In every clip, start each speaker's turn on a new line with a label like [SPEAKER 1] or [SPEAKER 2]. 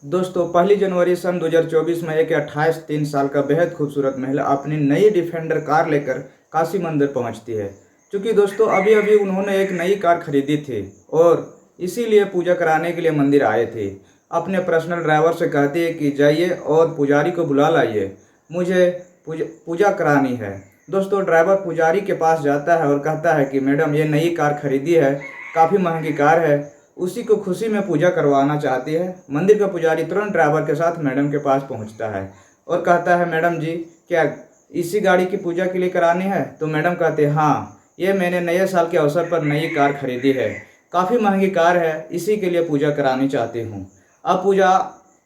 [SPEAKER 1] दोस्तों 1 जनवरी सन 2024 में एक 28-3 साल का बेहद खूबसूरत महिला अपनी नई डिफेंडर कार लेकर काशी मंदिर पहुंचती है। क्योंकि दोस्तों अभी अभी उन्होंने एक नई कार खरीदी थी और इसीलिए पूजा कराने के लिए मंदिर आए थे। अपने पर्सनल ड्राइवर से कहती है कि जाइए और पुजारी को बुला लाइए, मुझे पूजा करानी है। दोस्तों ड्राइवर पुजारी के पास जाता है और कहता है कि मैडम ये नई कार खरीदी है, काफ़ी महंगी कार है, उसी को खुशी में पूजा करवाना चाहती है। मंदिर का पुजारी तुरंत ड्राइवर के साथ मैडम के पास पहुंचता है और कहता है, मैडम जी क्या इसी गाड़ी की पूजा के लिए करानी है? तो मैडम कहते हैं, हाँ, ये मैंने नए साल के अवसर पर नई कार खरीदी है, काफ़ी महंगी कार है, इसी के लिए पूजा करानी चाहती हूँ। अब पूजा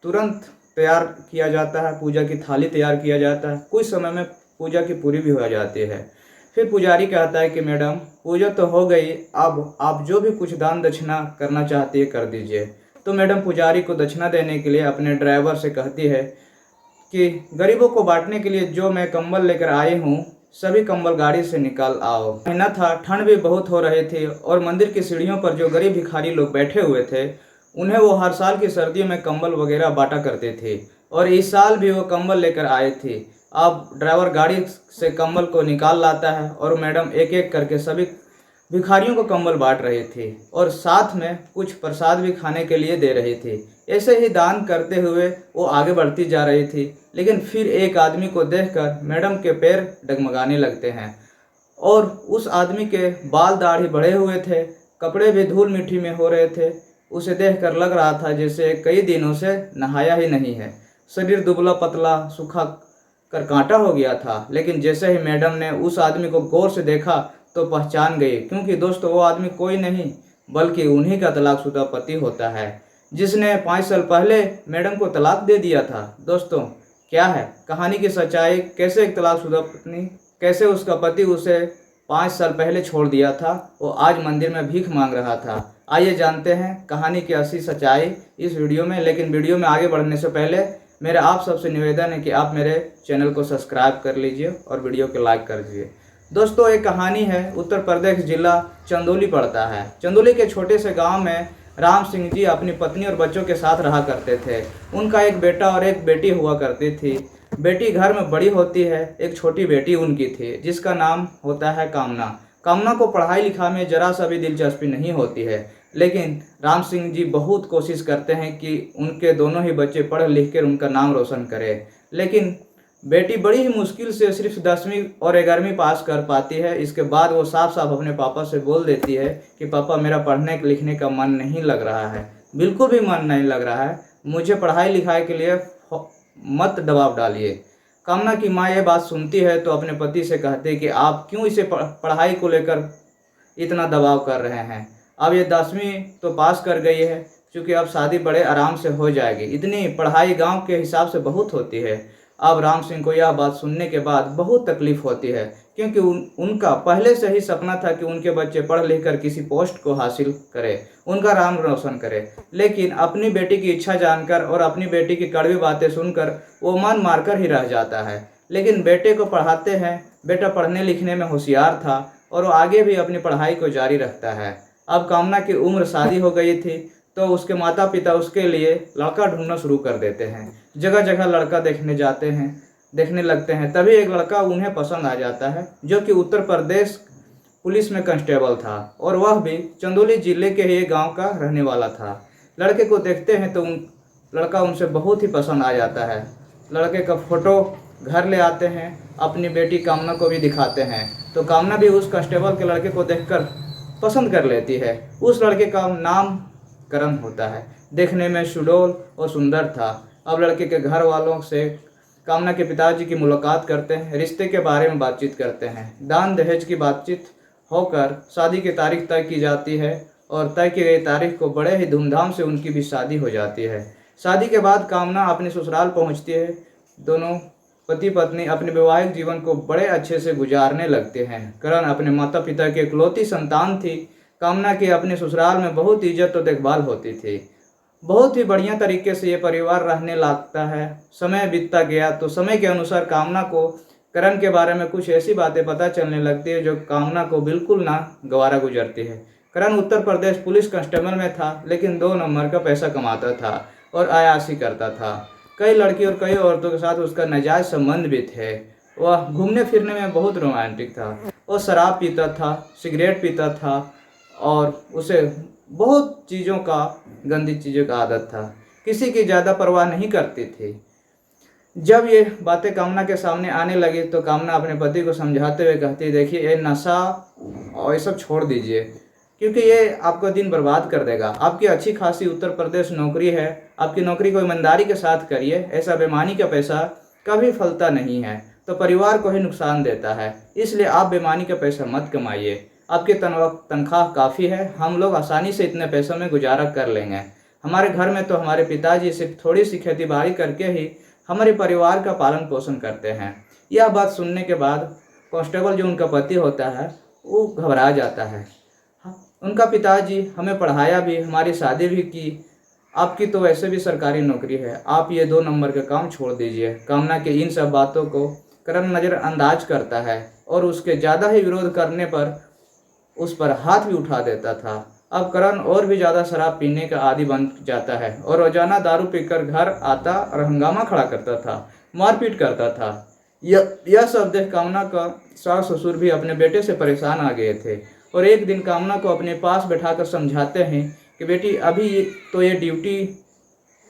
[SPEAKER 1] तुरंत तैयार किया जाता है, पूजा की थाली तैयार किया जाता है, कुछ समय में पूजा की पूरी भी हो जाती है। फिर पुजारी कहता है कि मैडम पूजा तो हो गई, अब आप जो भी कुछ दान दक्षिणा करना चाहती है कर दीजिए। तो मैडम पुजारी को दक्षिणा देने के लिए अपने ड्राइवर से कहती है कि गरीबों को बांटने के लिए जो मैं कंबल लेकर आई हूँ, सभी कंबल गाड़ी से निकाल आओ। महीना था, ठंड भी बहुत हो रही थी और मंदिर की सीढ़ियों पर जो गरीब भिखारी लोग बैठे हुए थे, उन्हें वो हर साल की सर्दियों में कंबल वगैरह बांटा करते थे और इस साल भी वो कंबल लेकर आए थे। अब ड्राइवर गाड़ी से कंबल को निकाल लाता है और मैडम एक एक करके सभी भिखारियों को कंबल बांट रही थी और साथ में कुछ प्रसाद भी खाने के लिए दे रही थी। ऐसे ही दान करते हुए वो आगे बढ़ती जा रही थी, लेकिन फिर एक आदमी को देखकर मैडम के पैर डगमगाने लगते हैं और उस आदमी के बाल दाढ़ी बढ़े हुए थे, कपड़े भी धूल मिट्टी में हो रहे थे। उसे देखकर लग रहा था जैसे कई दिनों से नहाया ही नहीं है। शरीर दुबला पतला सूखा कर कांटा हो गया था, लेकिन जैसे ही मैडम ने उस आदमी को गौर से देखा तो पहचान गई, क्योंकि दोस्तों वो आदमी कोई नहीं बल्कि उन्हीं का तलाकशुदा पति होता है, जिसने 5 साल पहले मैडम को तलाक दे दिया था। दोस्तों क्या है कहानी की सच्चाई? कैसे एक तलाकशुदा पत्नी, कैसे उसका पति उसे 5 साल पहले छोड़ दिया था, वो आज मंदिर में भीख मांग रहा था। आइए जानते हैं कहानी की असली सच्चाई इस वीडियो में। लेकिन वीडियो में आगे बढ़ने से पहले मेरा आप सबसे निवेदन है कि आप मेरे चैनल को सब्सक्राइब कर लीजिए और वीडियो को लाइक कर दीजिए। दोस्तों एक कहानी है, उत्तर प्रदेश जिला चंदौली पड़ता है। चंदौली के छोटे से गांव में राम सिंह जी अपनी पत्नी और बच्चों के साथ रहा करते थे। उनका एक बेटा और एक बेटी हुआ करती थी। बेटी घर में बड़ी होती है, एक छोटी बेटी उनकी थी जिसका नाम होता है कामना। कामना को पढ़ाई लिखाई में जरा सा भी दिलचस्पी नहीं होती है, लेकिन राम सिंह जी बहुत कोशिश करते हैं कि उनके दोनों ही बच्चे पढ़ लिख कर उनका नाम रोशन करें। लेकिन बेटी बड़ी ही मुश्किल से सिर्फ 10वीं और 11वीं पास कर पाती है। इसके बाद वो साफ साफ अपने पापा से बोल देती है कि पापा मेरा पढ़ने लिखने का मन नहीं लग रहा है, बिल्कुल भी मन नहीं लग रहा है, मुझे पढ़ाई लिखाई के लिए मत दबाव डालिए। कामना की माँ ये बात सुनती है तो अपने पति से कहती है कि आप क्यों इसे पढ़ाई को लेकर इतना दबाव कर रहे हैं। अब ये 10वीं तो पास कर गई है, क्योंकि अब शादी बड़े आराम से हो जाएगी, इतनी पढ़ाई गांव के हिसाब से बहुत होती है। अब राम सिंह को यह बात सुनने के बाद बहुत तकलीफ होती है, क्योंकि उनका पहले से ही सपना था कि उनके बच्चे पढ़ लिख कर किसी पोस्ट को हासिल करें, उनका नाम रोशन करें। लेकिन अपनी बेटी की इच्छा जानकर और अपनी बेटी की कड़वी बातें सुनकर वो मन मारकर ही रह जाता है। लेकिन बेटे को पढ़ाते हैं, बेटा पढ़ने लिखने में होशियार था और वो आगे भी अपनी पढ़ाई को जारी रखता है। अब कामना की उम्र शादी हो गई थी तो उसके माता पिता उसके लिए लड़का ढूंढना शुरू कर देते हैं। जगह जगह लड़का देखने लगते हैं। तभी एक लड़का उन्हें पसंद आ जाता है, जो कि उत्तर प्रदेश पुलिस में कांस्टेबल था और वह भी चंदौली जिले के ही गांव का रहने वाला था। लड़के को देखते हैं तो लड़का उनसे बहुत ही पसंद आ जाता है। लड़के का फोटो घर ले आते हैं, अपनी बेटी कामना को भी दिखाते हैं, तो कामना भी उस कांस्टेबल के लड़के को देखकर पसंद कर लेती है। उस लड़के का नाम करण होता है, देखने में सुडौल और सुंदर था। अब लड़के के घर वालों से कामना के पिताजी की मुलाकात करते हैं, रिश्ते के बारे में बातचीत करते हैं। दान दहेज की बातचीत होकर शादी की तारीख तय की जाती है और तय की गई तारीख को बड़े ही धूमधाम से उनकी भी शादी हो जाती है। शादी के बाद कामना अपने ससुराल पहुंचती है। दोनों पति पत्नी अपने वैवाहिक जीवन को बड़े अच्छे से गुजारने लगते हैं। करण अपने माता पिता की इकलौती संतान थी। कामना की अपने ससुराल में बहुत इज्जत और देखभाल होती थी। बहुत ही बढ़िया तरीके से ये परिवार रहने लगता है। समय बीतता गया तो समय के अनुसार कामना को करण के बारे में कुछ ऐसी बातें पता चलने लगती है जो कामना को बिल्कुल ना गवारा गुजरती है। करण उत्तर प्रदेश पुलिस कांस्टेबल में था, लेकिन 2 नंबर का पैसा कमाता था और अय्याशी करता था। कई लड़की और कई औरतों के साथ उसका नाजायज संबंध भी थे। वह घूमने फिरने में बहुत रोमांटिक था। वो शराब पीता था, सिगरेट पीता था और उसे बहुत चीज़ों का, गंदी चीज़ों का आदत था। किसी की ज़्यादा परवाह नहीं करती थी। जब ये बातें कामना के सामने आने लगी तो कामना अपने पति को समझाते हुए कहती, देखिए ये नशा और ये सब छोड़ दीजिए, क्योंकि ये आपका दिन बर्बाद कर देगा। आपकी अच्छी खासी उत्तर प्रदेश नौकरी है, आपकी नौकरी को ईमानदारी के साथ करिए। ऐसा बेईमानी का पैसा कभी फलता नहीं है, तो परिवार को ही नुकसान देता है। इसलिए आप बेईमानी का पैसा मत कमाइए। आपकी तनख्वाह काफ़ी है, हम लोग आसानी से इतने पैसों में गुजारा कर लेंगे। हमारे घर में तो हमारे पिताजी सिर्फ थोड़ी सी खेती बाड़ी करके ही हमारे परिवार का पालन पोषण करते हैं। यह बात सुनने के बाद कांस्टेबल जो उनका पति होता है वो घबरा जाता है। उनका पिताजी हमें पढ़ाया भी, हमारी शादी भी की, आपकी तो वैसे भी सरकारी नौकरी है, आप ये 2 नंबर का काम छोड़ दीजिए। कामना के इन सब बातों को करण नज़रअंदाज करता है और उसके ज़्यादा ही विरोध करने पर उस पर हाथ भी उठा देता था। अब करण और भी ज़्यादा शराब पीने का आदी बन जाता है और रोजाना दारू पीकर घर आता और हंगामा खड़ा करता था, मारपीट करता था। यह सब देख कामना का सास ससुर भी अपने बेटे से परेशान आ गए थे और एक दिन कामना को अपने पास बैठाकर समझाते हैं कि बेटी अभी तो ये ड्यूटी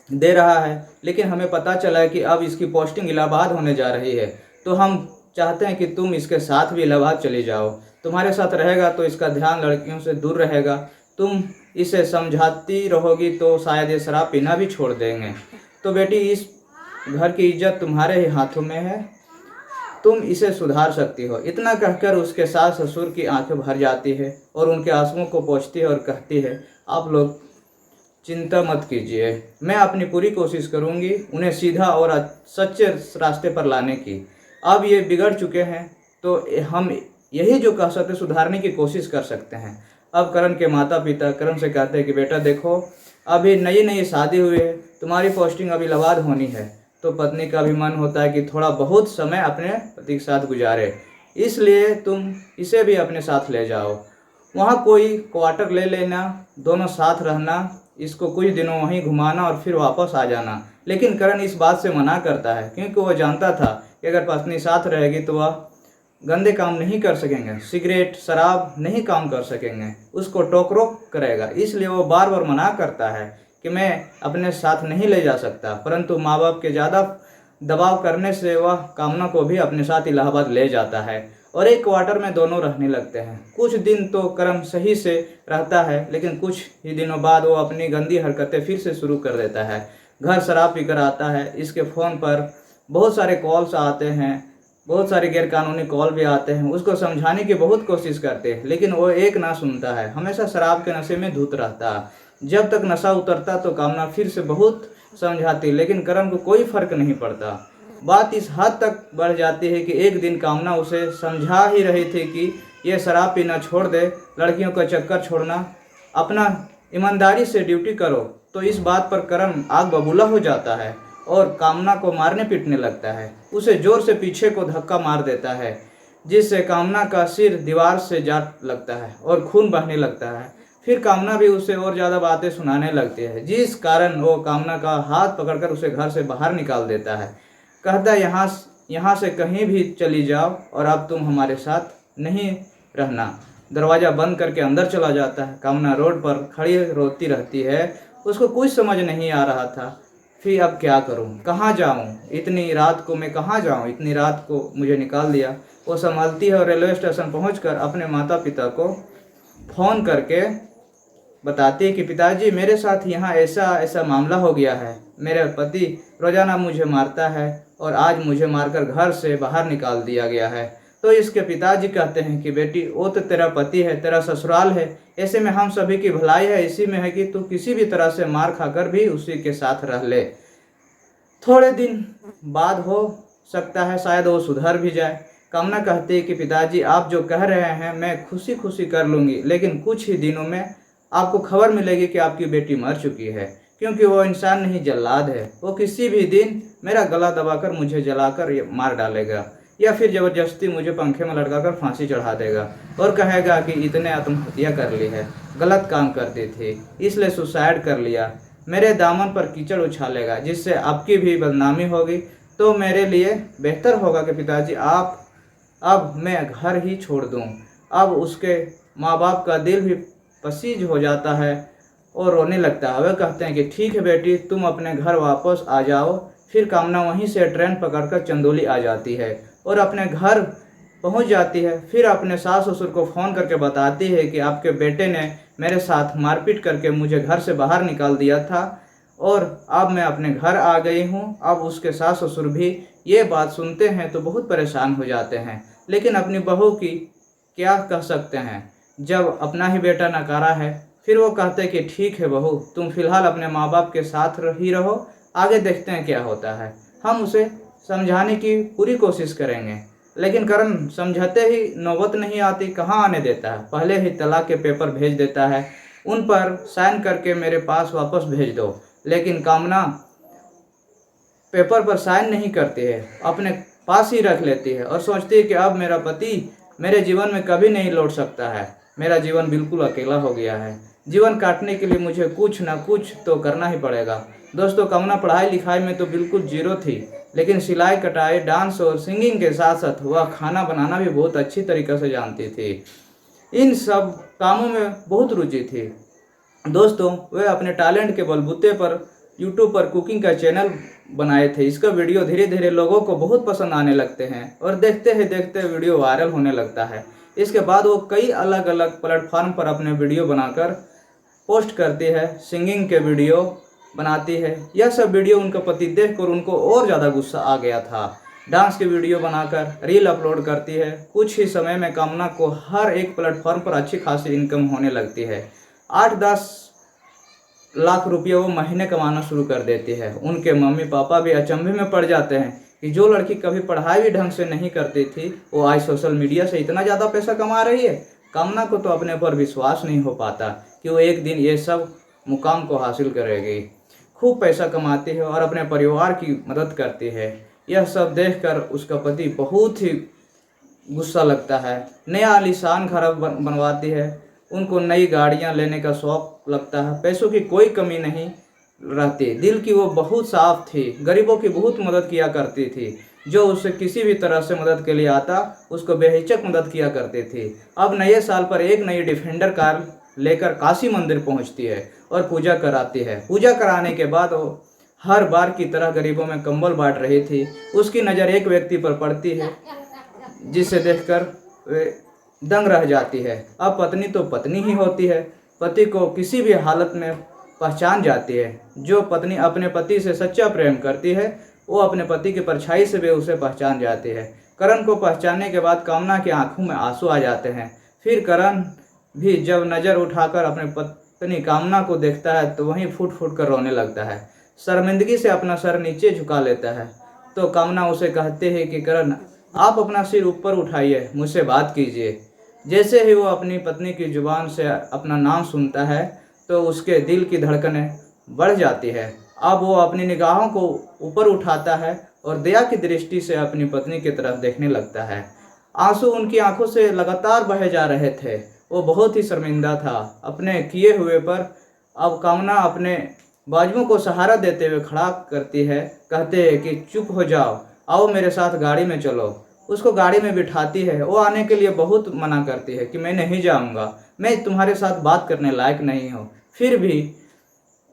[SPEAKER 1] दे रहा है, लेकिन हमें पता चला है कि अब इसकी पोस्टिंग इलाहाबाद होने जा रही है, तो हम चाहते हैं कि तुम इसके साथ भी इलाहाबाद चली जाओ। तुम्हारे साथ रहेगा तो इसका ध्यान लड़कियों से दूर रहेगा। तुम इसे समझाती रहोगी तो शायद ये शराब पीना भी छोड़ देंगे। तो बेटी इस घर की इज्जत तुम्हारे ही हाथों में है, तुम इसे सुधार सकती हो। इतना कहकर उसके सास ससुर की आंखें भर जाती है और उनके आंसुओं को पोंछती है और कहती है, आप लोग चिंता मत कीजिए, मैं अपनी पूरी कोशिश करूंगी उन्हें सीधा और सच्चे रास्ते पर लाने की। अब ये बिगड़ चुके हैं तो हम यही जो कह सकते सुधारने की कोशिश कर सकते हैं। अब करण के माता पिता करण से कहते हैं कि बेटा देखो, अभी नई नई शादी हुई है, तुम्हारी पोस्टिंग अभी इलाहाबाद होनी है, तो पत्नी का भी मन होता है कि थोड़ा बहुत समय अपने पति के साथ गुजारे, इसलिए तुम इसे भी अपने साथ ले जाओ। वहाँ कोई क्वार्टर ले लेना, दोनों साथ रहना, इसको कुछ दिनों वहीं घुमाना और फिर वापस आ जाना। लेकिन करण इस बात से मना करता है क्योंकि वह जानता था कि अगर पत्नी साथ रहेगी तो वह गंदे काम नहीं कर सकेंगे, सिगरेट शराब नहीं काम कर सकेंगे, उसको टोक रोक करेगा। इसलिए वो बार बार मना करता है कि मैं अपने साथ नहीं ले जा सकता, परंतु माँ बाप के ज़्यादा दबाव करने से वह कामना को भी अपने साथ इलाहाबाद ले जाता है और एक क्वार्टर में दोनों रहने लगते हैं। कुछ दिन तो करण सही से रहता है, लेकिन कुछ ही दिनों बाद वो अपनी गंदी हरकतें फिर से शुरू कर देता है। घर शराब पीकर आता है, इसके फ़ोन पर बहुत सारे कॉल्स आते हैं, बहुत सारे गैरकानूनी कॉल भी आते हैं। उसको समझाने की बहुत कोशिश करते हैं, लेकिन वो एक ना सुनता है, हमेशा शराब के नशे में धुत रहता है। जब तक नशा उतरता तो कामना फिर से बहुत समझाती, लेकिन करण को कोई फर्क नहीं पड़ता। बात इस हद तक बढ़ जाती है कि एक दिन कामना उसे समझा ही रही थी कि ये शराब पीना छोड़ दे, लड़कियों का चक्कर छोड़ना, अपना ईमानदारी से ड्यूटी करो। तो इस बात पर करण आग बबूला हो जाता है और कामना को मारने पीटने लगता है। उसे जोर से पीछे को धक्का मार देता है, जिससे कामना का सिर दीवार से जा लगता है और खून बहने लगता है। फिर कामना भी उसे और ज़्यादा बातें सुनाने लगती है, जिस कारण वो कामना का हाथ पकड़कर उसे घर से बाहर निकाल देता है। कहता है यहाँ से कहीं भी चली जाओ और अब तुम हमारे साथ नहीं रहना। दरवाज़ा बंद करके अंदर चला जाता है। कामना रोड पर खड़ी रोती रहती है, उसको कुछ समझ नहीं आ रहा था। फिर अब क्या करूं, कहाँ जाऊं, इतनी रात को मैं कहाँ जाऊं, इतनी रात को मुझे निकाल दिया। वो संभलती है और रेलवे स्टेशन पहुंचकर अपने माता पिता को फ़ोन करके बताती है कि पिताजी मेरे साथ यहाँ ऐसा ऐसा मामला हो गया है, मेरे पति रोज़ाना मुझे मारता है और आज मुझे मारकर घर से बाहर निकाल दिया गया है। तो इसके पिताजी कहते हैं कि बेटी वो तो तेरा पति है, तेरा ससुराल है, ऐसे में हम सभी की भलाई है इसी में है कि तू किसी भी तरह से मार खाकर भी उसी के साथ रह ले। थोड़े दिन बाद हो सकता है शायद वो सुधर भी जाए। कामना कहती है कि पिताजी आप जो कह रहे हैं मैं खुशी खुशी कर लूँगी, लेकिन कुछ ही दिनों में आपको खबर मिलेगी कि आपकी बेटी मर चुकी है, क्योंकि वो इंसान नहीं जल्लाद है। वो किसी भी दिन मेरा गला दबाकर मुझे जलाकर मार डालेगा या फिर ज़बरदस्ती मुझे पंखे में लटकाकर फांसी चढ़ा देगा और कहेगा कि इतने आत्महत्या कर ली है, गलत काम करती थी इसलिए सुसाइड कर लिया। मेरे दामन पर कीचड़ उछालेगा, जिससे आपकी भी बदनामी होगी। तो मेरे लिए बेहतर होगा कि पिताजी आप अब मैं घर ही छोड़ दूं। अब उसके माँ बाप का दिल भी पसीज हो जाता है और रोने लगता है। वे कहते हैं कि ठीक है बेटी, तुम अपने घर वापस आ जाओ। फिर कामना वहीं से ट्रेन पकड़कर चंदौली आ जाती है और अपने घर पहुंच जाती है। फिर अपने सास ससुर को फ़ोन करके बताती है कि आपके बेटे ने मेरे साथ मारपीट करके मुझे घर से बाहर निकाल दिया था और अब मैं अपने घर आ गई हूँ। अब उसके सास ससुर भी ये बात सुनते हैं तो बहुत परेशान हो जाते हैं, लेकिन अपनी बहू की क्या कह सकते हैं जब अपना ही बेटा नकारा है। फिर वो कहते हैं कि ठीक है बहू, तुम फिलहाल अपने माँ बाप के साथ ही रहो, आगे देखते हैं क्या होता है। हम उसे समझाने की पूरी कोशिश करेंगे। लेकिन करण समझाते ही नौबत नहीं आती, कहाँ आने देता है। पहले ही तलाक के पेपर भेज देता है, उन पर साइन करके मेरे पास वापस भेज दो। लेकिन कामना पेपर पर साइन नहीं करती है, अपने पास ही रख लेती है और सोचती है कि अब मेरा पति मेरे जीवन में कभी नहीं लौट सकता है। मेरा जीवन बिल्कुल अकेला हो गया है। जीवन काटने के लिए मुझे कुछ ना कुछ तो करना ही पड़ेगा। दोस्तों, कामना पढ़ाई लिखाई में तो बिल्कुल जीरो थी, लेकिन सिलाई कटाई, डांस और सिंगिंग के साथ साथ वह खाना बनाना भी बहुत अच्छी तरीके से जानती थी। इन सब कामों में बहुत रुचि थी। दोस्तों, वे अपने टैलेंट के बलबूते पर यूट्यूब पर कुकिंग का चैनल बनाए थे। इसका वीडियो धीरे धीरे लोगों को बहुत पसंद आने लगते हैं और देखते ही देखते वीडियो वायरल होने लगता है। इसके बाद वो कई अलग अलग प्लेटफॉर्म पर अपने वीडियो बनाकर पोस्ट करती है, सिंगिंग के वीडियो बनाती है। यह सब वीडियो उनका पति देखकर उनको और ज़्यादा गुस्सा आ गया था। डांस की वीडियो बनाकर रील अपलोड करती है। कुछ ही समय में कामना को हर एक प्लेटफॉर्म पर अच्छी खासी इनकम होने लगती है। 8-10 लाख रुपये वो महीने कमाना शुरू कर देती है। उनके मम्मी पापा भी अचंभे में पड़ जाते हैं कि जो लड़की कभी पढ़ाई भी ढंग से नहीं करती थी, वो आज सोशल मीडिया से इतना ज़्यादा पैसा कमा रही है। कामना को तो अपने पर विश्वास नहीं हो पाता कि वो एक दिन ये सब मुकाम को हासिल करेगी। खूब पैसा कमाती है और अपने परिवार की मदद करती है। यह सब देखकर उसका पति बहुत ही गुस्सा लगता है। नया आलीशान घर बनवाती है। उनको नई गाड़ियां लेने का शौक लगता है। पैसों की कोई कमी नहीं रहती। दिल की वो बहुत साफ थी, गरीबों की बहुत मदद किया करती थी। जो उसे किसी भी तरह से मदद के लिए आता, उसको बेहिचक मदद किया करती थी। अब नए साल पर एक नई डिफेंडर कार लेकर काशी मंदिर पहुंचती है और पूजा कराती है। पूजा कराने के बाद वो हर बार की तरह गरीबों में कंबल बांट रही थी। उसकी नज़र एक व्यक्ति पर पड़ती है जिसे देखकर वे दंग रह जाती है। अब पत्नी तो पत्नी ही होती है, पति को किसी भी हालत में पहचान जाती है। जो पत्नी अपने पति से सच्चा प्रेम करती है, वो अपने पति की परछाई से भी उसे पहचान जाती है। करण को पहचानने के बाद कामना की आंखों में आंसू आ जाते हैं। फिर करण भी जब नज़र उठाकर अपने पत्नी कामना को देखता है तो वहीं फूट फूट कर रोने लगता है। शर्मिंदगी से अपना सर नीचे झुका लेता है। तो कामना उसे कहते हैं कि करण, आप अपना सिर ऊपर उठाइए, मुझसे बात कीजिए। जैसे ही वो अपनी पत्नी की जुबान से अपना नाम सुनता है तो उसके दिल की धड़कनें बढ़ जाती है। अब वो अपनी निगाहों को ऊपर उठाता है और दया की दृष्टि से अपनी पत्नी की तरफ देखने लगता है। आंसू उनकी आंखों से लगातार बहे जा रहे थे। वो बहुत ही शर्मिंदा था अपने किए हुए पर। अब कामना अपने बाजुओं को सहारा देते हुए खड़ा करती है, कहते हैं कि चुप हो जाओ, आओ मेरे साथ गाड़ी में चलो। उसको गाड़ी में बिठाती है। वो आने के लिए बहुत मना करती है कि मैं नहीं जाऊंगा, मैं तुम्हारे साथ बात करने लायक नहीं हूँ। फिर भी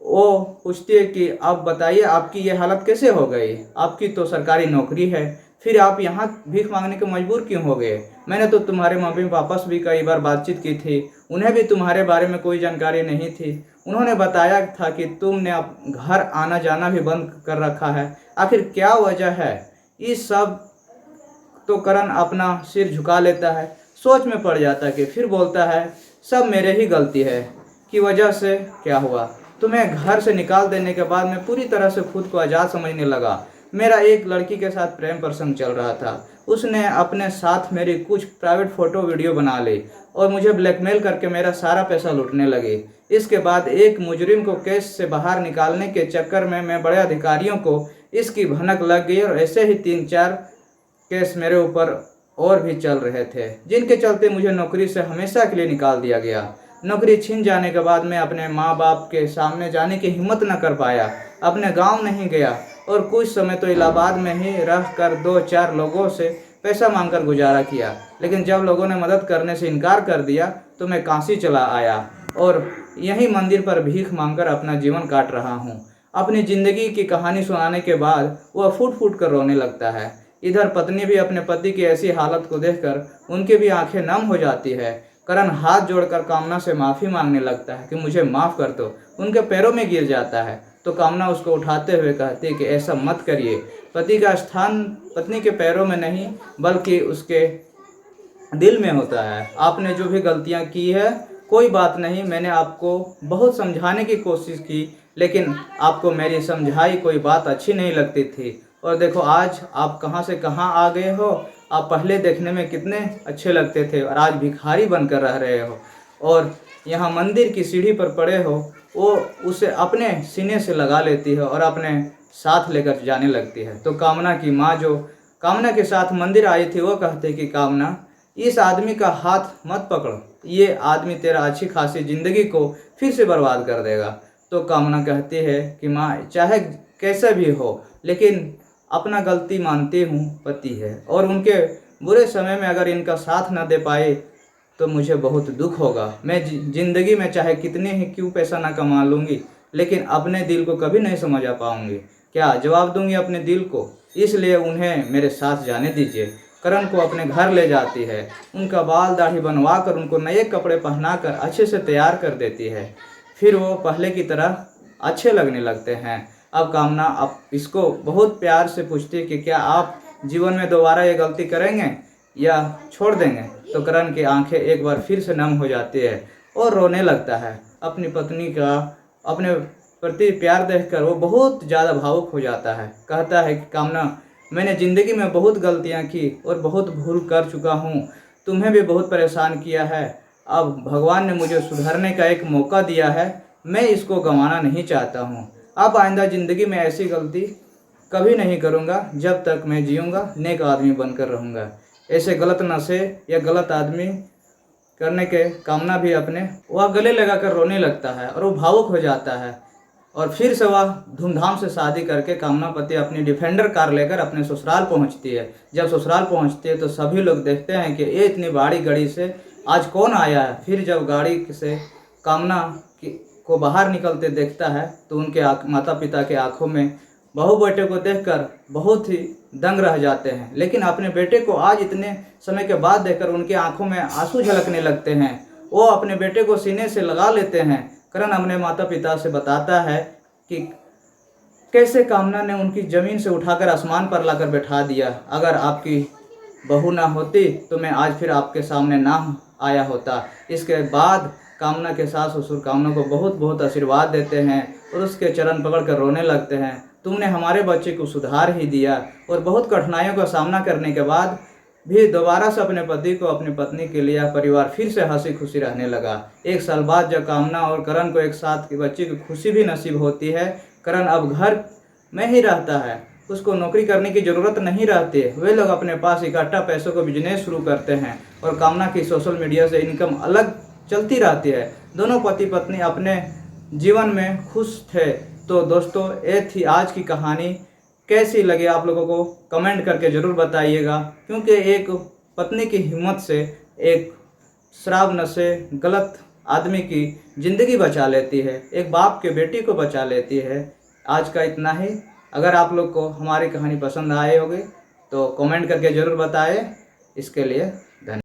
[SPEAKER 1] वो पूछती है कि आप बताइए, आपकी ये हालत कैसे हो गई? आपकी तो सरकारी नौकरी है, फिर आप यहाँ भीख मांगने के मजबूर क्यों हो गए? मैंने तो तुम्हारे मम्मी पापा से भी कई बार बातचीत की थी, उन्हें भी तुम्हारे बारे में कोई जानकारी नहीं थी। उन्होंने बताया था कि तुमने अब घर आना जाना भी बंद कर रखा है। आखिर क्या वजह है? इस सब तो करण अपना सिर झुका लेता है, सोच में पड़ जाता है कि फिर बोलता है, सब मेरे ही गलती है की वजह से क्या हुआ? तुम्हें घर से निकाल देने के बाद मैं पूरी तरह से खुद को आज़ाद समझने लगा। मेरा एक लड़की के साथ प्रेम प्रसंग चल रहा था। उसने अपने साथ मेरी कुछ प्राइवेट फ़ोटो वीडियो बना ली और मुझे ब्लैकमेल करके मेरा सारा पैसा लूटने लगी। इसके बाद एक मुजरिम को केस से बाहर निकालने के चक्कर में मैं बड़े अधिकारियों को इसकी भनक लग गई और ऐसे ही 3-4 केस मेरे ऊपर और भी चल रहे थे, जिनके चलते मुझे नौकरी से हमेशा के लिए निकाल दिया गया। नौकरी छिन जाने के बाद मैं अपने माँ बाप के सामने जाने की हिम्मत न कर पाया, अपने गांव नहीं गया और कुछ समय तो इलाहाबाद में ही रह कर 2-4 लोगों से पैसा मांगकर गुजारा किया। लेकिन जब लोगों ने मदद करने से इनकार कर दिया तो मैं काशी चला आया और यहीं मंदिर पर भीख मांगकर अपना जीवन काट रहा हूँ। अपनी ज़िंदगी की कहानी सुनाने के बाद वह फूट फूट कर रोने लगता है। इधर पत्नी भी अपने पति की ऐसी हालत को देखकर उनकी भी आंखें नम हो जाती है। करण हाथ जोड़कर कामना से माफ़ी मांगने लगता है कि मुझे माफ़ कर दो। उनके पैरों में गिर जाता है तो कामना उसको उठाते हुए कहती है कि ऐसा मत करिए। पति का स्थान पत्नी के पैरों में नहीं बल्कि उसके दिल में होता है। आपने जो भी गलतियां की है कोई बात नहीं, मैंने आपको बहुत समझाने की कोशिश की लेकिन आपको मेरी समझाई कोई बात अच्छी नहीं लगती थी। और देखो आज आप कहां से कहां आ गए हो। आप पहले देखने में कितने अच्छे लगते थे और आज भिखारी बनकर रह रहे हो और यहाँ मंदिर की सीढ़ी पर पड़े हो। वो उसे अपने सीने से लगा लेती है और अपने साथ लेकर जाने लगती है। तो कामना की माँ जो कामना के साथ मंदिर आई थी वो कहते कि कामना इस आदमी का हाथ मत पकड़ो, ये आदमी तेरा अच्छी खासी ज़िंदगी को फिर से बर्बाद कर देगा। तो कामना कहती है कि माँ चाहे कैसा भी हो लेकिन अपना गलती मानती हूँ, पति है और उनके बुरे समय में अगर इनका साथ न दे पाए तो मुझे बहुत दुख होगा। मैं ज़िंदगी में चाहे कितने ही क्यों पैसा ना कमा लूँगी लेकिन अपने दिल को कभी नहीं समझ पाऊँगी। क्या जवाब दूँगी अपने दिल को, इसलिए उन्हें मेरे साथ जाने दीजिए। करण को अपने घर ले जाती है, उनका बाल दाढ़ी बनवा कर उनको नए कपड़े पहना कर अच्छे से तैयार कर देती है। फिर वो पहले की तरह अच्छे लगने लगते हैं। अब कामना अब इसको बहुत प्यार से पूछती है कि क्या आप जीवन में दोबारा ये गलती करेंगे या छोड़ देंगे। तो करण की आंखें एक बार फिर से नम हो जाती है और रोने लगता है। अपनी पत्नी का अपने प्रति प्यार देखकर वो बहुत ज़्यादा भावुक हो जाता है। कहता है कि कामना मैंने ज़िंदगी में बहुत गलतियाँ की और बहुत भूल कर चुका हूँ, तुम्हें भी बहुत परेशान किया है। अब भगवान ने मुझे सुधरने का एक मौका दिया है, मैं इसको गंवाना नहीं चाहता हूँ। अब आइंदा ज़िंदगी में ऐसी गलती कभी नहीं करूँगा, जब तक मैं जीऊँगा नेक आदमी बनकर रहूँगा। ऐसे गलत नशे या गलत आदमी करने के कामना भी अपने वह गले लगाकर रोने लगता है और वो भावुक हो जाता है। और फिर से वह धूमधाम से शादी करके कामना पति अपनी डिफेंडर कार लेकर अपने ससुराल पहुंचती है। जब ससुराल पहुंचती है तो सभी लोग देखते हैं कि ये इतनी बड़ी गाड़ी से आज कौन आया है। फिर जब गाड़ी से कामना को बाहर निकलते देखता है तो उनके माता पिता के आंखों में बहू बेटे को देखकर बहुत ही दंग रह जाते हैं। लेकिन अपने बेटे को आज इतने समय के बाद देखकर उनकी आंखों में आंसू झलकने लगते हैं। वो अपने बेटे को सीने से लगा लेते हैं। करण अपने माता पिता से बताता है कि कैसे कामना ने उनकी ज़मीन से उठाकर आसमान पर लाकर बैठा दिया। अगर आपकी बहू ना होती तो मैं आज फिर आपके सामने ना आया होता। इसके बाद कामना के सास ससुर कामना को बहुत बहुत आशीर्वाद देते हैं और उसके चरण पकड़कर रोने लगते हैं। तुमने हमारे बच्चे को सुधार ही दिया। और बहुत कठिनाइयों का सामना करने के बाद भी दोबारा से अपने पति को अपनी पत्नी के लिए परिवार फिर से हंसी खुशी रहने लगा। 1 साल बाद जब कामना और करण को एक साथ की बच्ची की खुशी भी नसीब होती है, करण अब घर में ही रहता है, उसको नौकरी करने की ज़रूरत नहीं रहती। वे लोग अपने पास इकट्ठा पैसों को बिजनेस शुरू करते हैं और कामना की सोशल मीडिया से इनकम अलग चलती रहती है। दोनों पति पत्नी अपने जीवन में खुश थे। तो दोस्तों ये थी आज की कहानी। कैसी लगी आप लोगों को कमेंट करके ज़रूर बताइएगा, क्योंकि एक पत्नी की हिम्मत से एक शराब नशे गलत आदमी की ज़िंदगी बचा लेती है, एक बाप के बेटी को बचा लेती है। आज का इतना ही। अगर आप लोग को हमारी कहानी पसंद आए होगी तो कमेंट करके ज़रूर बताएं। इसके लिए